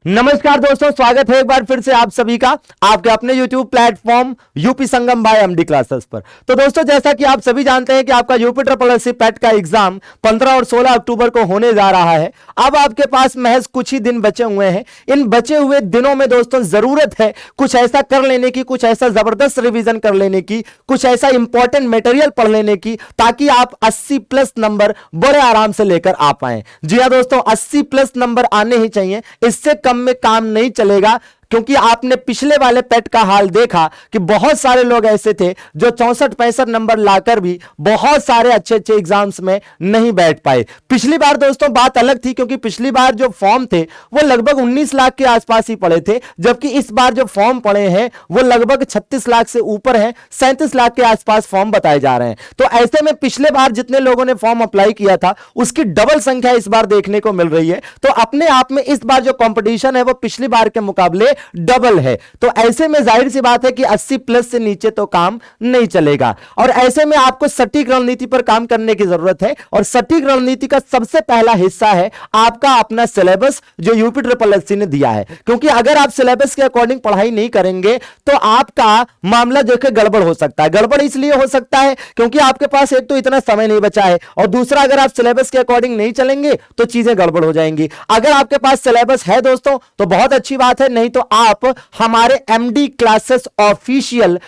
नमस्कार दोस्तों, स्वागत है एक बार फिर से आप सभी का आपके अपने YouTube प्लेटफॉर्म यूपी संगम बाय एमडी क्लासेस पर। तो दोस्तों, जैसा कि आप सभी जानते हैं कि आपका यूपी ट्रिपल पैट का एग्जाम 15 और 16 अक्टूबर को होने जा रहा है। अब आपके पास महज कुछ ही दिन बचे हुए हैं। इन बचे हुए दिनों में दोस्तों जरूरत है कुछ ऐसा कर लेने की, कुछ ऐसा जबरदस्त रिवीजन कर लेने की, कुछ ऐसा इंपॉर्टेंट मटेरियल पढ़ लेने की, ताकि आप 80+ नंबर बड़े आराम से लेकर आ पाए। जी हाँ दोस्तों, 80+ नंबर आने ही चाहिए, इससे कम में काम नहीं चलेगा। क्योंकि आपने पिछले वाले पेट का हाल देखा कि बहुत सारे लोग ऐसे थे जो 64-65 नंबर लाकर भी बहुत सारे अच्छे अच्छे एग्जाम्स में नहीं बैठ पाए। पिछली बार दोस्तों बात अलग थी, क्योंकि पिछली बार जो फॉर्म थे वो लगभग 19 लाख के आसपास ही पड़े थे, जबकि इस बार जो फॉर्म पड़े हैं वो लगभग 36 लाख से ऊपर हैं, 37 लाख के आसपास फॉर्म बताए जा रहे हैं। तो ऐसे में पिछले बार जितने लोगों ने फॉर्म अप्लाई किया था उसकी डबल संख्या इस बार देखने को मिल रही है। तो अपने आप में इस बार जो कंपटीशन है वो पिछली बार के मुकाबले डबल है। तो ऐसे में जाहिर सी बात है कि 80+ से नीचे तो काम नहीं चलेगा, और ऐसे में आपको सटीक रणनीति पर काम करने की जरूरत है। और सटीक रणनीति का सबसे पहला हिस्सा है आपका अपना सिलेबस जो यूपी ट्रिपल ने दिया है। क्योंकि अगर आप सिलेबस के अकॉर्डिंग पढ़ाई नहीं करेंगे तो आपका मामला जो है गड़बड़ हो सकता है। गड़बड़ इसलिए हो सकता है क्योंकि आपके पास एक तो इतना समय नहीं बचा है, और दूसरा अगर आप सिलेबस के अकॉर्डिंग नहीं चलेंगे तो चीजें गड़बड़ हो जाएंगी। अगर आपके पास सिलेबस है दोस्तों तो बहुत अच्छी बात है, नहीं तो आप हमारे एमडी क्लासेस ऑफिशियल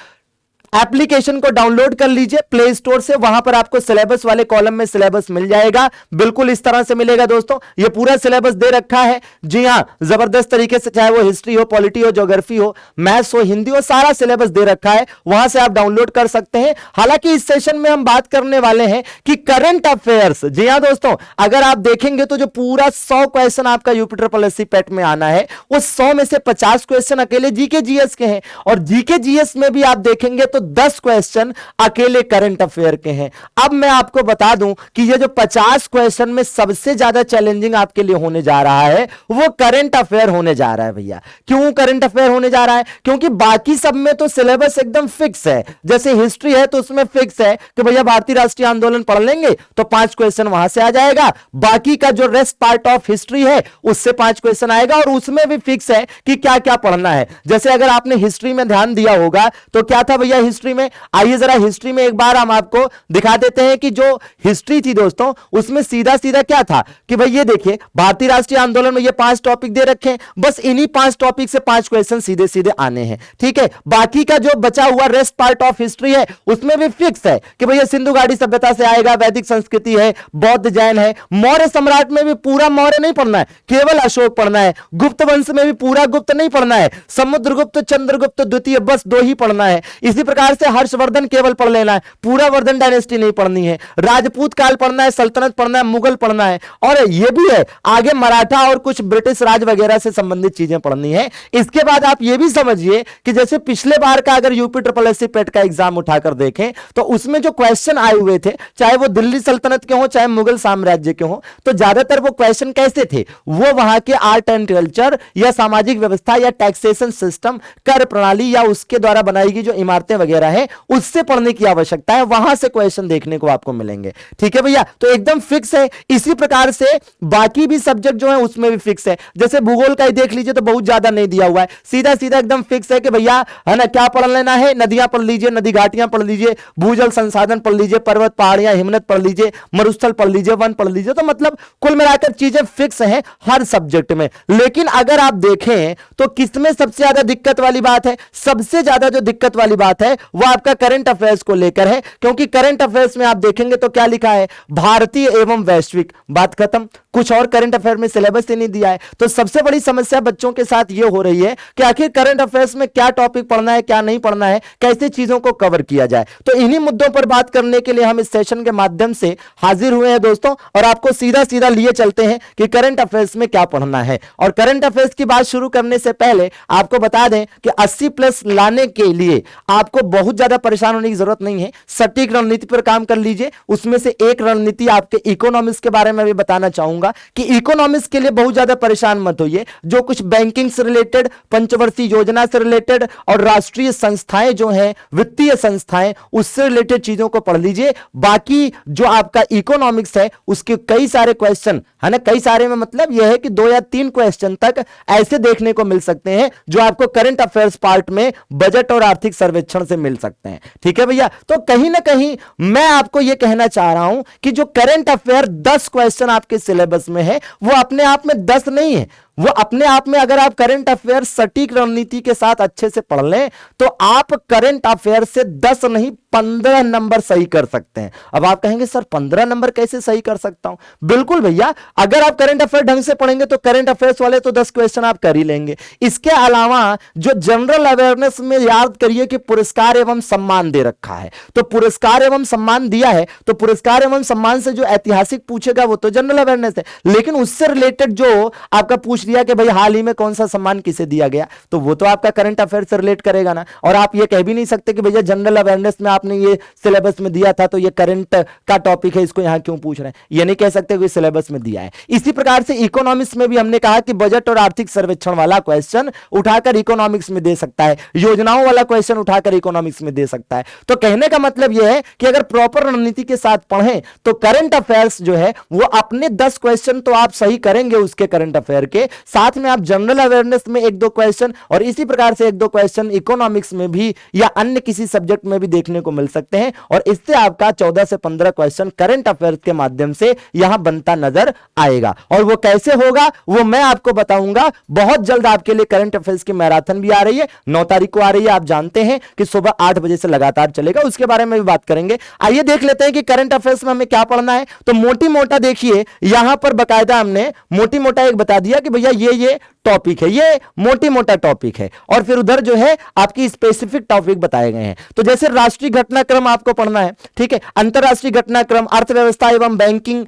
एप्लीकेशन को डाउनलोड कर लीजिए प्ले स्टोर से। वहां पर आपको सिलेबस वाले कॉलम में सिलेबस मिल जाएगा, बिल्कुल इस तरह से मिलेगा दोस्तों। ये पूरा सिलेबस दे रखा है, जी हां, जबरदस्त तरीके से, चाहे वो हिस्ट्री हो, पॉलिटी हो, ज्योग्राफी हो, मैथ्स हो, हिंदी हो, सारा सिलेबस दे रखा है, वहां से आप डाउनलोड कर सकते हैं। हालांकि इस सेशन में हम बात करने वाले हैं कि करंट अफेयर्स, जी हां दोस्तों, अगर आप देखेंगे तो जो पूरा 100 क्वेश्चन आपका यूपी ट्रिपल पेट में आना है, उस 100 में से 50 क्वेश्चन अकेले जीके जीएस के हैं, और जीके जीएस में भी आप देखेंगे तो 10 क्वेश्चन अकेले करंट अफेयर के हैं। अब मैं आपको बता दूं कि ये जो 50 क्वेश्चन में सबसे ज्यादा चैलेंजिंग आपके लिए होने जा रहा है वो करंट अफेयर होने जा रहा है। भैया क्यों करंट अफेयर होने जा रहा है? क्योंकि बाकी सब में तो सिलेबस एकदम फिक्स है। जैसे हिस्ट्री है तो उसमें फिक्स है कि भैया भारतीय राष्ट्रीय आंदोलन पढ़ लेंगे तो 5 क्वेश्चन वहां से आ जाएगा। बाकी का जो रेस्ट पार्ट ऑफ हिस्ट्री है उससे 5 क्वेश्चन आएगा, और उसमें भी फिक्स है कि क्या क्या पढ़ना है। जैसे अगर आपने हिस्ट्री में ध्यान दिया होगा तो क्या था भैया हिस्ट्री में, आइए जरा हिस्ट्री में एक बार हम आपको दिखा देते हैं कि जो हिस्ट्री थी दोस्तों उसमें सीधा सीधा क्या था कि भाई ये देखिए भारतीय राष्ट्रीय आंदोलन में ये 5 टॉपिक दे रखे हैं, बस इन्हीं 5 टॉपिक से 5 क्वेश्चन सीधे सीधे आने हैं। ठीक है, बाकी का जो बचा हुआ रेस्ट पार्ट ऑफ हिस्ट्री है उसमें भी फिक्स है कि भैया सिंधु घाटी सभ्यता से आएगा, वैदिक संस्कृति है, बौद्ध जैन है, मौर्य सम्राट में भी पूरा मौर्य नहीं पढ़ना है, केवल अशोक पढ़ना है, गुप्त वंश में भी पूरा गुप्त नहीं पढ़ना है, समुद्रगुप्त चंद्रगुप्त द्वितीय बस 2 ही पढ़ना है। इसी प्रकार से हर्षवर्धन केवल पढ़ लेना है, पूरा वर्धन डायनेस्टी नहीं पढ़नी है, राजपूत काल पढ़ना है, सल्तनत पढ़ना है, मुगल पढ़ना है, और ये भी है आगे मराठा और कुछ ब्रिटिश राज वगैरह से संबंधित चीजें पढ़नी है। इसके बाद आप ये भी समझिए कि जैसे पिछले बार का अगर यूपी ट्रिपल पेट का एग्जाम उठाकर देखें तो उसमें जो क्वेश्चन आए हुए थे, चाहे वो दिल्ली सल्तनत के हो चाहे मुगल साम्राज्य के हो, तो ज्यादातर वो क्वेश्चन कैसे थे, वो वहां के आर्ट एंड कल्चर या सामाजिक व्यवस्था या टैक्सेशन सिस्टम, कर प्रणाली या उसके द्वारा बनाई गई जो इमारतें वगैरह है उससे पढ़ने की आवश्यकता है, वहां से क्वेश्चन देखने को आपको मिलेंगे। ठीक है भैया, तो एकदम फिक्स है। इसी प्रकार से बाकी भी सब्जेक्ट जो है उसमें भी फिक्स है। जैसे भूगोल का ही देख लीजिए तो बहुत ज्यादा नहीं दिया हुआ है, सीधा सीधा एकदम फिक्स है कि भैया है ना क्या पढ़ लेना है, नदियां पढ़ लीजिए, नदी घाटियां पढ़ लीजिए, भूजल संसाधन पढ़ लीजिए, पर्वत पहाड़ियां हिमनत पढ़ लीजिए, मरुस्थल पढ़ लीजिए, वन पढ़ लीजिए। तो मतलब कुल मिलाकर चीजें फिक्स हैं हर सब्जेक्ट में। लेकिन अगर आप देखें तो किसमें सबसे ज्यादा दिक्कत वाली बात है? सबसे ज्यादा जो दिक्कत वाली बात है वो आपका करंट अफेयर्स को लेकर है। क्योंकि करंट अफेयर्स में आप देखेंगे तो क्या लिखा है, भारतीय एवं वैश्विक, बात खत्म। कुछ और करंट अफेयर में सिलेबस ही नहीं दिया है। तो सबसे बड़ी समस्या बच्चों के साथ यह हो रही है कि आखिर करंट अफेयर्स में क्या टॉपिक पढ़ना है, क्या नहीं पढ़ना है, कैसे चीजों को कवर किया जाए। तो इन्हीं मुद्दों पर बात करने के लिए हम इस सेशन के माध्यम से हाजिर हुए हैं दोस्तों, और आपको सीधा सीधा लिए चलते हैं कि करंट अफेयर्स में क्या पढ़ना है। और करंट अफेयर्स की बात शुरू करने से पहले आपको बता दें कि 80+ लाने के लिए आपको बहुत ज्यादा परेशान होने की जरूरत नहीं है, सटीक रणनीति पर काम कर लीजिए। उसमें से एक रणनीति आपके इकोनॉमिक्स के बारे में भी बताना चाहूंगा कि इकोनॉमिक्स के लिए बहुत ज्यादा परेशान मत होइए। जो कुछ बैंकिंग से रिलेटेड, पंचवर्षीय योजना से रिलेटेड और राष्ट्रीय संस्थाएं जो हैं, वित्तीय संस्थाएं, उससे रिलेटेड चीजों को पढ़ लीजिए। बाकी जो आपका इकोनॉमिक्स है उसके कई सारे क्वेश्चन है ना, कई सारे में मतलब यह है कि 2 या 3 क्वेश्चन तक ऐसे देखने को मिल सकते हैं जो आपको करंट अफेयर्स पार्ट में बजट और आर्थिक सर्वेक्षण से मिल सकते हैं। ठीक है भैया, तो कहीं ना कहीं मैं आपको यह कहना चाह रहा हूं कि जो करंट अफेयर 10 क्वेश्चन आपके सिलेबस में है वो अपने आप में 10 नहीं है, वो अपने आप में अगर आप करंट अफेयर सटीक रणनीति के साथ अच्छे से पढ़ लें तो आप करंट अफेयर से 10 नहीं 15 नंबर सही कर सकते हैं। अब आप कहेंगे सर 15 नंबर कैसे सही कर सकता हूं? बिल्कुल भैया, अगर आप करंट अफेयर ढंग से पढ़ेंगे तो करंट अफेयर्स वाले तो 10 क्वेश्चन आप कर ही लेंगे। इसके अलावा जो जनरल अवेयरनेस में याद करिए कि पुरस्कार एवं सम्मान दे रखा है, तो पुरस्कार एवं सम्मान दिया है तो पुरस्कार एवं सम्मान से जो ऐतिहासिक पूछेगा वो तो जनरल अवेयरनेस है, लेकिन उससे रिलेटेड जो आपका पूछ दिया कि भाई हाल ही में कौन सा सम्मान किसे दिया गया, तो वो तो आपका करंट अफेयर से रिलेट करेगा ना। और आप ये कह भी नहीं सकते कि भैया जनरल अवेयरनेस में आपने ये सिलेबस में दिया था तो ये करंट का टॉपिक है, इसको यहां क्यों पूछ रहे हैं, ये नहीं कह सकते कि सिलेबस में दिया है। इसी प्रकार से इकोनॉमिक्स में भी हमने कहा कि बजट और आर्थिक सर्वेक्षण वाला क्वेश्चन उठाकर इकोनॉमिक्स में दे सकता है, योजनाओं वाला क्वेश्चन उठाकर इकोनॉमिक्स में दे सकता है। तो कहने का मतलब यह है कि अगर प्रॉपर रणनीति के साथ पढ़ें तो करंट अफेयर्स जो है वो अपने 10 क्वेश्चन तो आप सही करेंगे उसके करंट अफेयर के साथ में, आप जनरल अवेयरनेस में 1-2 क्वेश्चन और इसी प्रकार से 1-2 क्वेश्चन इकोनॉमिक्स में भी या अन्य किसी सब्जेक्ट में भी देखने को मिल सकते हैं। और इससे आपका 14 से 15 क्वेश्चन करंट अफेयर्स के माध्यम से यहां बनता नजर आएगा। और वो कैसे होगा वो मैं आपको बताऊंगा। बहुत जल्द आपके लिए करंट अफेयर्स की मैराथन भी आ रही है, 9 तारीख को आ रही है। आप जानते हैं कि सुबह 8 बजे से लगातार चलेगा, उसके बारे में भी बात करेंगे। आइए देख लेते हैं कि करंट अफेयर्स में हमें क्या पढ़ना है। तो मोटी मोटा देखिए, यहां पर बकायदा हमने मोटी मोटा एक बता दिया कि भैया ये टॉपिक है, ये मोटी मोटा टॉपिक है, और फिर उधर जो है आपकी स्पेसिफिक टॉपिक बताए गए हैं। तो जैसे राष्ट्रीय घटनाक्रम आपको पढ़ना है, ठीक है, अंतरराष्ट्रीय घटनाक्रम, अर्थव्यवस्था एवं बैंकिंग,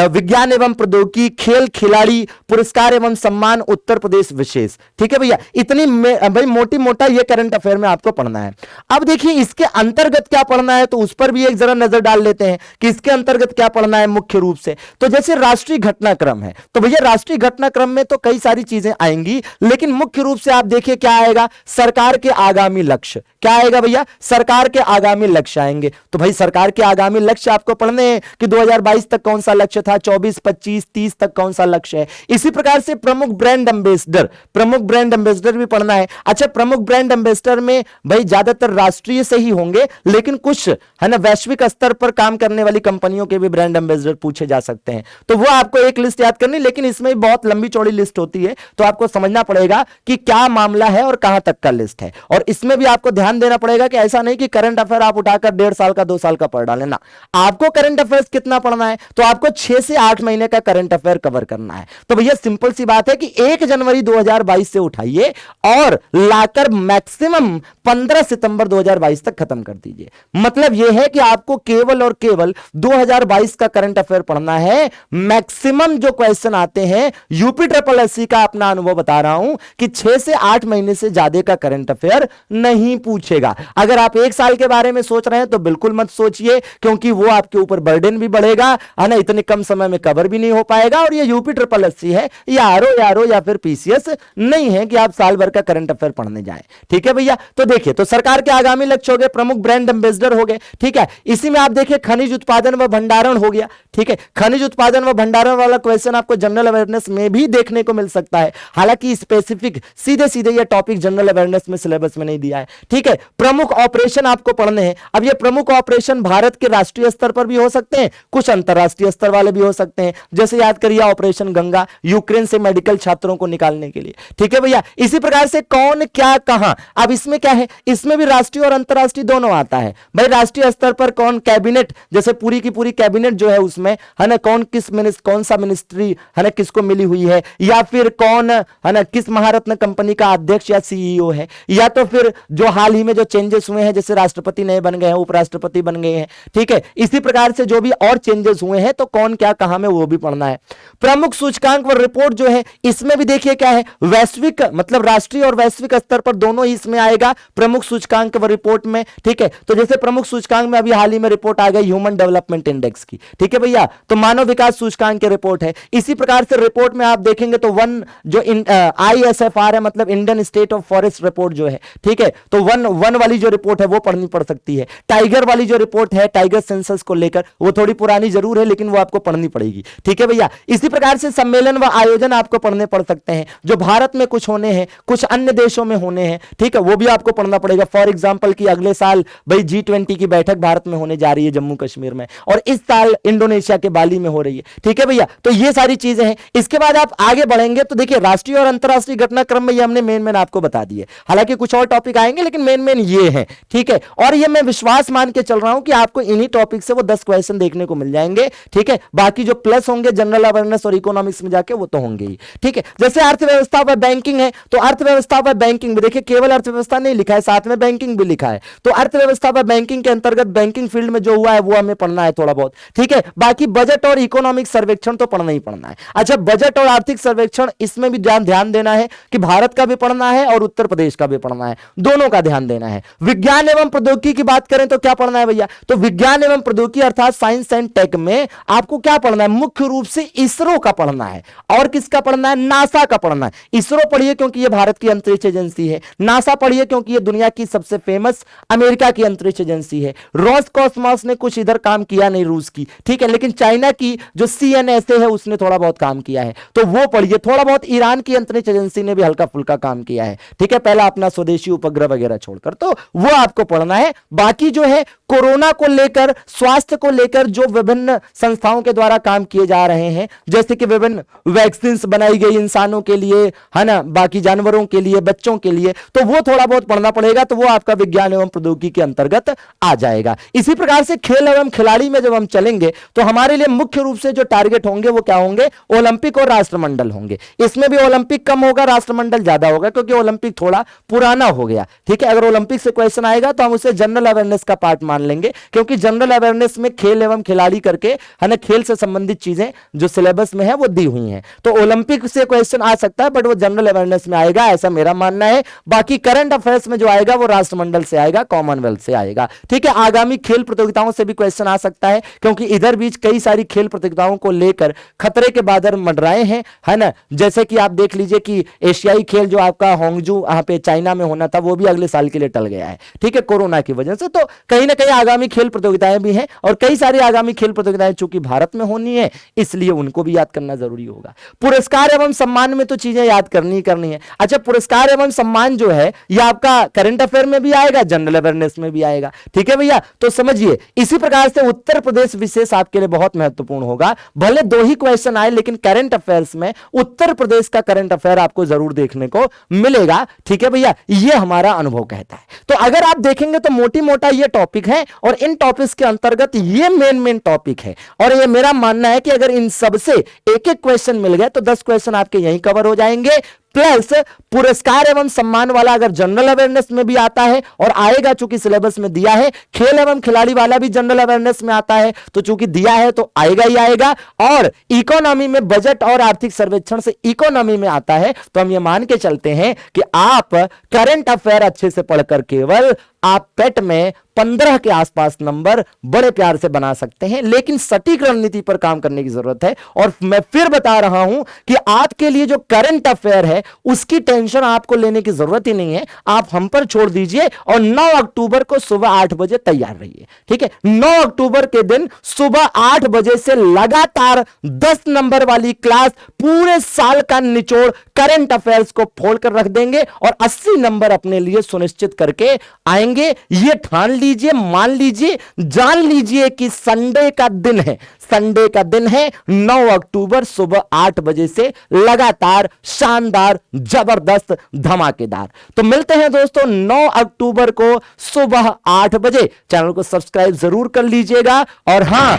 विज्ञान एवं प्रौद्योगिकी, खेल खिलाड़ी, पुरस्कार एवं सम्मान, उत्तर प्रदेश विशेष। ठीक है भैया, इतनी भाई मोटी मोटा ये करंट अफेयर में आपको पढ़ना है। अब देखिए इसके अंतर्गत क्या पढ़ना है, तो उस पर भी एक जरा नजर डाल लेते हैं कि इसके अंतर्गत क्या पढ़ना है मुख्य रूप से। तो जैसे राष्ट्रीय घटनाक्रम है तो भैया राष्ट्रीय घटनाक्रम में तो कई सारी चीजें आएंगी, लेकिन मुख्य रूप से आप देखिए क्या आएगा, सरकार के आगामी लक्ष्य। क्या आएगा भैया? सरकार के आगामी लक्ष्य आएंगे। तो भाई सरकार के आगामी लक्ष्य आपको पढ़ने हैं कि 2022 तक कौन सा लक्ष्य था, 24, 25, 30 तक कौन सा लक्ष्य है। इसी प्रकार से प्रमुख ब्रांड एम्बेसडर भी पढ़ना है। अच्छा, प्रमुख ब्रांड एम्बेसडर में भाई ज्यादातर राष्ट्रीय से ही होंगे, लेकिन कुछ है ना वैश्विक स्तर पर काम करने वाली कंपनियों के भी ब्रांड एम्बेसडर पूछे जा सकते हैं। तो वो आपको एक लिस्ट याद करनी, लेकिन इसमें बहुत लंबी चौड़ी लिस्ट होती है, तो आपको समझना पड़ेगा कि क्या मामला है और कहां तक का लिस्ट है। और इसमें भी आपको ध्यान देना पड़ेगा कि ऐसा नहीं कि करंट अफेयर आप उठाकर 1.5 साल का 2 साल का पढ़ डालें ना। आपको करंट अफेयर्स कितना पढ़ना है, तो आपको 6 से 8 महीने का करंट अफेयर कवर करना है। तो भैया सिंपल सी बात है कि 1 जनवरी 2022 से उठाइए और लाकर मैक्सिमम 15 सितंबर 2022 तक खत्म कर दीजिए। मतलब यह है कि आपको केवल और केवल 2022 का करंट अफेयर पढ़ना है। मैक्सिमम जो क्वेश्चन आते हैं, यूपी ट्रिपल एससी का अपना अनुभव बता रहा हूं कि 6 से 8 महीने से ज्यादा का करंट अफेयर नहीं पूछेगा। अगर आप 1 साल के बारे में सोच रहे हैं तो बिल्कुल मत सोचिए, क्योंकि वो आपके ऊपर बर्डन भी बढ़ेगा, है ना, इतने कम समय में कवर भी नहीं हो पाएगा। और ये यूपी ट्रिपल एससी है, या आरओ या फिर पीसीएस नहीं है कि आप साल भर का करंट अफेयर पढ़ने जाएं। ठीक है भैया, तो देखिए, तो सरकार के आगामी लक्ष्य हो गए, प्रमुख ब्रांड एम्बेसडर हो गए। ठीक है, इसी में आप देखिए खनिज उत्पादन व भंडारण हो गया। ठीक है, खनिज उत्पादन व भंडारण वाला क्वेश्चन आपको जनरल अवेयरनेस में भी देखने को मिल सकता है, हालांकि स्पेसिफिक सीधे सीधे ये टॉपिक जनरल अवेयरनेस में सिलेबस में नहीं दिया है। ठीक है, प्रमुख ऑपरेशन आपको पढ़ने हैं। अब ये प्रमुख ऑपरेशन भारत के राष्ट्रीय स्तर पर भी हो सकते हैं, कुछ अंतरराष्ट्रीय स्तर वाले भी हो सकते हैं। जैसे याद करिए ऑपरेशन गंगा, यूक्रेन से मेडिकल छात्रों को निकालने के लिए। ठीक है भैया, इसी प्रकार से कौन क्या कहां। अब इसमें क्या है, इसमें भी राष्ट्रीय और अंतरराष्ट्रीय दोनों आता है। भाई राष्ट्रीय स्तर पर कौन कैबिनेट, जैसे पूरी की पूरी कैबिनेट जो है उसमें, है ना, कौन सा मिनिस्ट्री है ना किसको मिली हुई है, या फिर कौन है ना किस महारत्न कंपनी का अध्यक्ष या सीईओ है, या तो फिर जो हाल ही में जो चेंजेस हुए हैं जैसे राष्ट्रपति नए बन गए हैं, उपराष्ट्रपति बन गए हैं, ठीक है, इसी प्रकार से जो भी और चेंजेस हुए हैं तो कौन क्या कहां में वो भी पढ़ना है। प्रमुख सूचकांक व रिपोर्ट जो है इसमें भी देखिए क्या है, वैश्विक मतलब राष्ट्रीय और वैश्विक स्तर पर दोनों ही इसमें आएगा प्रमुख सूचकांक व रिपोर्ट में, ठीक है। तो जैसे प्रमुख सूचकांक में अभी हाल ही में रिपोर्ट आ गई ह्यूमन डेवलपमेंट इंडेक्स की, ठीक है भैया, तो मानव विकास सूचकांक की रिपोर्ट है। इसी प्रकार से रिपोर्ट में आप देखेंगे तो वन जो ISFR है मतलब Indian state of forest report जो है, ठीक है, तो वन वाली जो रिपोर्ट है वो पढ़नी पड़ सकती है। टाइगर वाली जो रिपोर्ट है टाइगर सेंसस को लेकर वो थोड़ी पुरानी जरूर है लेकिन वो आपको पढ़नी पड़ेगी, ठीक है भैया। इसी प्रकार से सम्मेलन व आयोजन आपको पढ़ने पड़ सकते हैं जो भारत में कुछ होने हैं, कुछ अन्य देशों में होने हैं, ठीक है, वो भी आपको पढ़ना पड़ेगा। फॉर एग्जांपल कि अगले साल भाई G20 की बैठक भारत में होने जा रही है जम्मू कश्मीर में, और इस साल इंडोनेशिया के बाली में हो रही है, ठीक है भैया। तो ये सारी चीजें हैं। इसके बाद आप आगे बढ़ेंगे तो देखिए राष्ट्रीय और अंतरराष्ट्रीय घटनाक्रम में ये हमने मेन आपको बता दिए, हालांकि कुछ और टॉपिक आएंगे लेकिन मेन ये है, ठीक है। और ये मैं विश्वास मान के चल रहा हूं कि आपको इन्हीं टॉपिक से वो 10 क्वेश्चन देखने को मिल जाएंगे, ठीक है। बाकी जो प्लस होंगे जनरल अवेयरनेस और इकोनॉमिक्स में जाके वो तो होंगे ही, ठीक है। जैसे अर्थव्यवस्था व बैंकिंग है तो अर्थव्यवस्था व बैंकिंग में देखिए केवल अर्थव्यवस्था नहीं लिखा है, साथ में बैंकिंग भी लिखा है। तो अर्थव्यवस्था व बैंकिंग के अंतर्गत बैंकिंग फील्ड में जो हुआ है वो हमें पढ़ना है थोड़ा बहुत, ठीक है। बाकी बजट और इकोनॉमिक सर्वेक्षण तो पढ़ना ही पढ़ना है। अच्छा, बजट और आर्थिक सर्वेक्षण इसमें भी ध्यान देना है कि भारत का भी पढ़ना है और उत्तर प्रदेश का भी पढ़ना है, दोनों का ध्यान देना है। विज्ञान एवं प्रौद्योगिकी की बात करें तो क्या पढ़ना है भैया, तो विज्ञान एवं प्रौद्योगिकी अर्थात साइंस एंड टेक में आपको क्या पढ़ना है, मुख्य रूप से इसरो का पढ़ना है। और किसका पढ़ना है, नासा का पढ़ना है। इसरो पढ़िए क्योंकि यह भारत की अंतरिक्ष एजेंसी है, नासा पढ़िए क्योंकि यह दुनिया की सबसे फेमस अमेरिका की अंतरिक्ष एजेंसी है। रोसकॉस्मॉस ने कुछ इधर काम किया नहीं रूस की, ठीक है, लेकिन चाइना की जो CNSA है उसने थोड़ा बहुत काम किया है, तो वो पढ़िए। थोड़ा बहुत ईरान की अंतरिक्ष एजेंसी ने भी हल्का फुल्का काम किया है, ठीक है, पहला अपना स्वदेशी उपग्रह वगैरह छोड़कर, तो वो आपको पढ़ना है। बाकी जो है कोरोना को लेकर, स्वास्थ्य को लेकर जो विभिन्न संस्थाओं के द्वारा काम किए जा रहे हैं, जैसे कि विभिन्न वैक्सीन बनाई गई इंसानों के लिए, है ना, बाकी जानवरों के लिए, बच्चों के लिए, तो वो थोड़ा बहुत पढ़ना पड़ेगा। तो वो आपका विज्ञान एवं प्रौद्योगिकी के अंतर्गत आ जाएगा। इसी प्रकार से खेल एवं खिलाड़ी में जब हम चलेंगे तो हमारे लिए मुख्य रूप से जो टारगेट होंगे वो क्या होंगे, ओलंपिक और राष्ट्रमंडल होंगे। इसमें भी ओलंपिक कम होगा, राष्ट्रमंडल ज्यादा होगा क्योंकि ओलंपिक थोड़ा पुराना हो गया, ठीक है। अगर ओलंपिक से क्वेश्चन आएगा तो हम उसे जनरल अवेयरनेस का पार्ट मान लेंगे क्योंकि जनरल अवेयरनेस में खेल एवं खिलाड़ी करके, है ना, खेल से संबंधित चीजें जो सिलेबस में है वो दी हुई हैं। तो ओलंपिक से क्वेश्चन आ सकता है बट वो जनरल अवेयरनेस में आएगा, ऐसा मेरा मानना है। बाकी करंट अफेयर्स में जो आएगा वो राष्ट्रमंडल से आएगा, कॉमनवेल्थ से आएगा, ठीक है। आगामी खेल प्रतियोगिताओं से भी क्वेश्चन आ सकता है क्योंकि इधर बीच कई सारी खेल प्रतियोगिताओं को लेकर खतरे के बादल मंडराए हैं, है ना। जैसे कि आप देख लीजिए कि एशियाई खेल जो आपका होंगजू वहां पे चाइना में होना था वो भी अगले साल के लिए टल गया है, ठीक है, कोरोना की वजह से। तो कहीं ना कहीं आगामी खेल प्रतियोगिताएं भी हैं और कई सारी आगामी खेल प्रतियोगिताएं चूंकि भारत में होनी है इसलिए उनको भी याद करना जरूरी होगा। पुरस्कार एवं सम्मान में तो चीजें याद करनी है। अच्छा, पुरस्कार एवं सम्मान जो है यह आपका करंट अफेयर में भी आएगा, जनरल अवेयरनेस में भी आएगा, ठीक है भैया। तो समझिए इसी प्रकार से उत्तर प्रदेश विशेष आपके लिए बहुत महत्वपूर्ण होगा। भले 2 ही क्वेश्चन आए लेकिन करंट अफेयर्स में उत्तर प्रदेश का करंट अफेयर आपको जरूर देखने को मिलेगा, ठीक है भैया, ये हमारा अनुभव कहता है। तो अगर आप देखेंगे तो मोटी मोटा ये टॉपिक है और इन टॉपिक्स के अंतर्गत ये मेन टॉपिक है और ये मेरा मानना है कि अगर इन सब से एक क्वेश्चन मिल गए तो 10 क्वेश्चन आपके यहीं कवर हो जाएंगे। प्लस पुरस्कार एवं सम्मान वाला अगर जनरल अवेयरनेस में भी आता है और आएगा चूंकि सिलेबस में दिया है, खेल एवं खिलाड़ी वाला भी जनरल अवेयरनेस में आता है तो चूंकि दिया है तो आएगा ही आएगा। और इकोनॉमी में बजट और आर्थिक सर्वेक्षण से इकोनॉमी में आता है तो हम ये मान के चलते हैं कि आप करंट अफेयर अच्छे से पढ़कर केवल आप पेट में 15 के आसपास नंबर बड़े प्यार से बना सकते हैं, लेकिन सटीक रणनीति पर काम करने की जरूरत है। और मैं फिर बता रहा हूं कि आपके लिए जो करंट अफेयर है उसकी टेंशन आपको लेने की जरूरत ही नहीं है, आप हम पर छोड़ दीजिए और 9 अक्टूबर को सुबह 8 बजे तैयार रहिए, ठीक है। 9 अक्टूबर के दिन सुबह 8 बजे से लगातार 10 नंबर वाली क्लास पूरे साल का निचोड़ करंट अफेयर्स को फोड़ कर रख देंगे और 80 नंबर अपने लिए सुनिश्चित करके आएंगे। ये ठान लीजिए, मान लीजिए, जान लीजिए कि संडे का दिन है, संडे का दिन है 9 अक्टूबर सुबह 8 बजे से लगातार शानदार, जबरदस्त, धमाकेदार। तो मिलते हैं दोस्तों 9 अक्टूबर को सुबह 8 बजे। चैनल को सब्सक्राइब जरूर कर लीजिएगा और हां,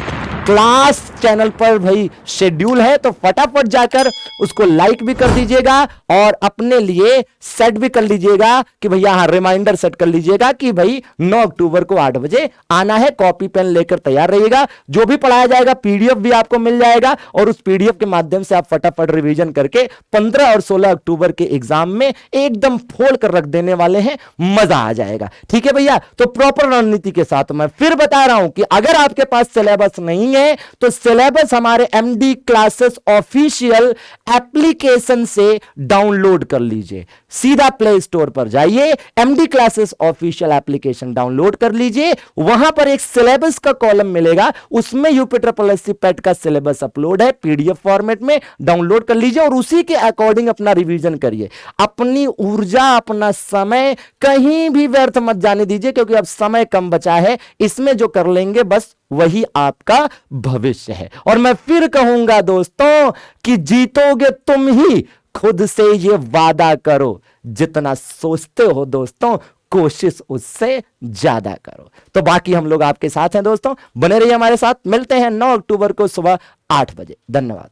क्लास चैनल पर भाई शेड्यूल है, तो फटाफट जाकर उसको लाइक भी कर दीजिएगा और अपने लिए सेट भी कर लीजिएगा कि भैया हाँ, रिमाइंडर सेट कर लीजिएगा कि भाई 9 अक्टूबर को 8 बजे आना है। कॉपी पेन लेकर तैयार रहिएगा। जो भी पढ़ाया जाएगा पीडीएफ भी आपको मिल जाएगा और उस पीडीएफ के माध्यम से आप फटाफट रिवीजन करके 15 और 16 अक्टूबर के एग्जाम में एकदम फोड़ कर रख देने वाले हैं। मजा आ जाएगा। ठीक है भैया, तो प्रॉपर रणनीति के साथ मैं फिर बता रहा हूं कि अगर आपके पास सिलेबस नहीं है तो सिलेबस हमारे एमडी क्लासेस ऑफिशियल एप्लीकेशन से डाउनलोड कर लीजिए। सीधा प्ले स्टोर पर जाइए, MD classes official application download कर लीजिए। वहां पर एक सिलेबस का कॉलम मिलेगा, उसमें यूपी ट्रिपल एससी पेट का सिलेबस अपलोड है पीडीएफ फॉर्मेट में। डाउनलोड कर लीजिए और उसी के अकॉर्डिंग अपना रिवीजन करिए। अपनी ऊर्जा, अपना समय कहीं भी व्यर्थ मत जाने दीजिए, क्योंकि अब समय कम बचा है। इसमें जो कर लेंगे बस वही आपका भविष्य है। और मैं फिर कहूंगा दोस्तों कि जीतोगे तुम ही, खुद से ये वादा करो। जितना सोचते हो दोस्तों, कोशिश उससे ज्यादा करो। तो बाकी हम लोग आपके साथ हैं दोस्तों, बने रहिए हमारे साथ। मिलते हैं 9 अक्टूबर को सुबह 8 बजे। धन्यवाद।